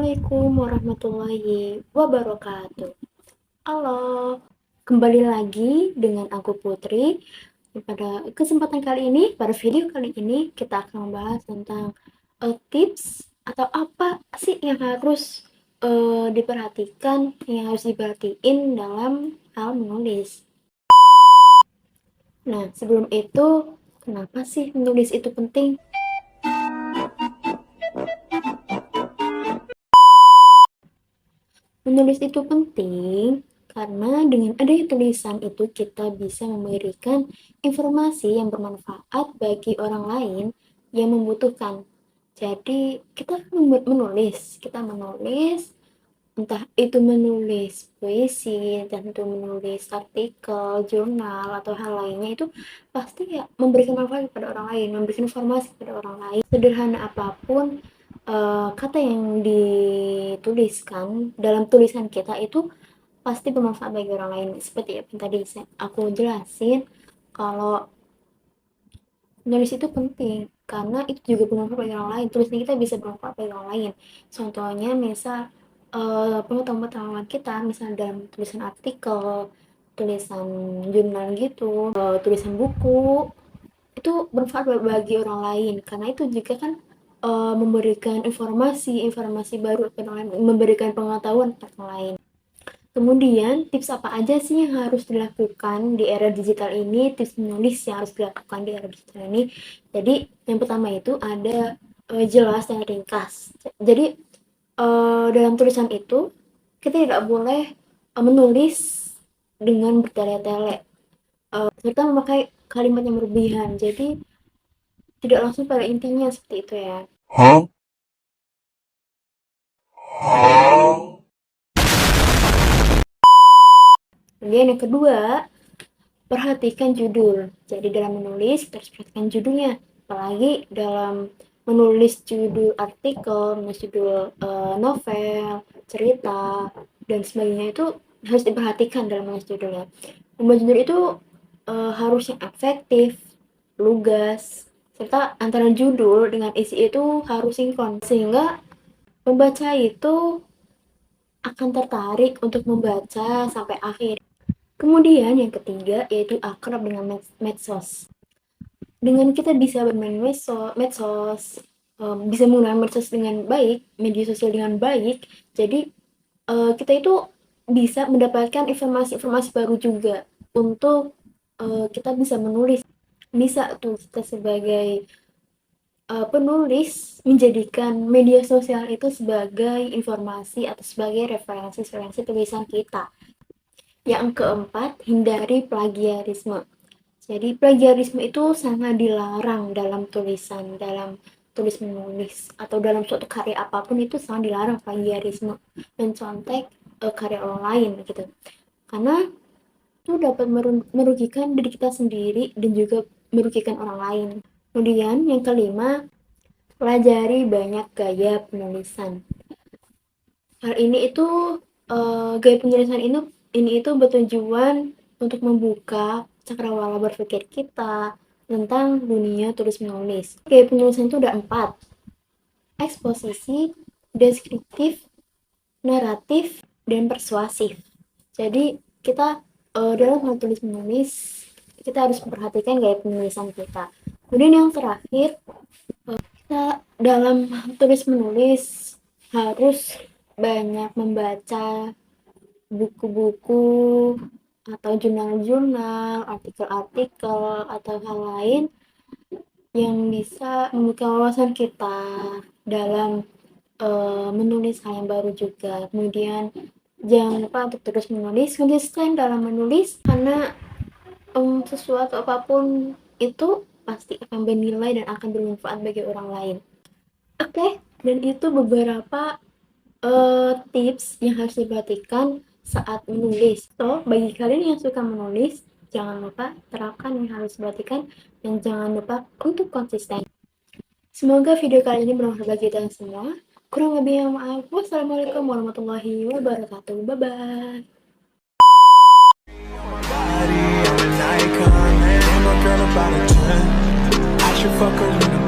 Assalamualaikum warahmatullahi wabarakatuh. Halo, kembali lagi dengan aku Putri. Pada kesempatan kali ini, pada video kali ini kita akan membahas tentang tips atau apa sih yang harus diperhatikan, yang harus diperhatiin dalam hal menulis. Nah, sebelum itu, kenapa sih menulis itu penting? Menulis itu penting karena dengan adanya tulisan itu kita bisa memberikan informasi yang bermanfaat bagi orang lain yang membutuhkan. Jadi kita menulis entah itu menulis puisi, entah itu menulis artikel, jurnal atau hal lainnya itu pasti ya memberikan manfaat kepada orang lain, memberikan informasi kepada orang lain. Sederhana apapun kata yang dituliskan dalam tulisan kita itu pasti bermanfaat bagi orang lain. Seperti yang tadi aku jelasin, kalau nulis itu penting karena itu juga bermanfaat bagi orang lain. Tulisan kita bisa bermanfaat bagi orang lain. Contohnya misal pengetahuan kita, misal dalam tulisan artikel, tulisan jurnal gitu, tulisan buku, itu bermanfaat bagi orang lain karena itu juga kan memberikan informasi baru kepada orang lain, memberikan pengetahuan kepada orang lain. Kemudian tips apa aja sih yang harus dilakukan di era digital ini, tips menulis yang harus dilakukan di era digital ini. Jadi yang pertama itu ada jelas dan ringkas. Jadi dalam tulisan itu kita tidak boleh menulis dengan bertele-tele serta memakai kalimat yang berlebihan. Jadi tidak langsung pada intinya seperti itu ya. Kemudian yang kedua, perhatikan judul. Jadi dalam menulis, kita harus perhatikan judulnya. Apalagi dalam menulis judul artikel, menulis judul novel, cerita, dan sebagainya itu harus diperhatikan dalam menulis judulnya. Membuat judul itu harus yang efektif, lugas, serta antara judul dengan isi itu harus sinkron. Sehingga pembaca itu akan tertarik untuk membaca sampai akhir. Kemudian yang ketiga yaitu akrab dengan medsos. Dengan kita bisa bermain medsos, bisa menggunakan medsos dengan baik, media sosial dengan baik, jadi kita itu bisa mendapatkan informasi-informasi baru juga untuk kita bisa menulis. Bisa tuh kita sebagai penulis menjadikan media sosial itu sebagai informasi atau sebagai referensi tulisan kita. Yang keempat, hindari plagiarisme. Jadi plagiarisme itu sangat dilarang dalam tulisan, dalam tulis menulis atau dalam suatu karya apapun itu sangat dilarang plagiarisme, mencontek karya orang lain gitu. Karena itu dapat merugikan diri kita sendiri dan juga merugikan orang lain. Kemudian yang kelima, pelajari banyak gaya penulisan. Hal ini itu gaya penulisan ini itu bertujuan untuk membuka cakrawala berpikir kita tentang dunia tulis menulis. Gaya penulisan itu ada 4: eksposisi, deskriptif, naratif, dan persuasif. Jadi kita dalam hal tulis menulis kita harus memperhatikan gaya penulisan kita. Kemudian yang terakhir, kita dalam tulis menulis harus banyak membaca buku-buku atau jurnal-jurnal, artikel-artikel, atau hal lain yang bisa membuka wawasan kita dalam menulis hal yang baru juga. Kemudian jangan lupa untuk terus menulis, konsisten dalam menulis, karena sesuatu apapun itu pasti akan bernilai dan akan bermanfaat bagi orang lain. Oke, dan itu beberapa tips yang harus diperhatikan saat menulis. So, bagi kalian yang suka menulis, jangan lupa terapkan yang harus diperhatikan dan jangan lupa untuk konsisten. Semoga video kali ini bermanfaat bagi kita semua. Kurang lebihnya maaf. Wassalamualaikum warahmatullahi wabarakatuh. Bye-bye. Body, I'm an icon, man. I'm a girl about a 10. I should fuck her in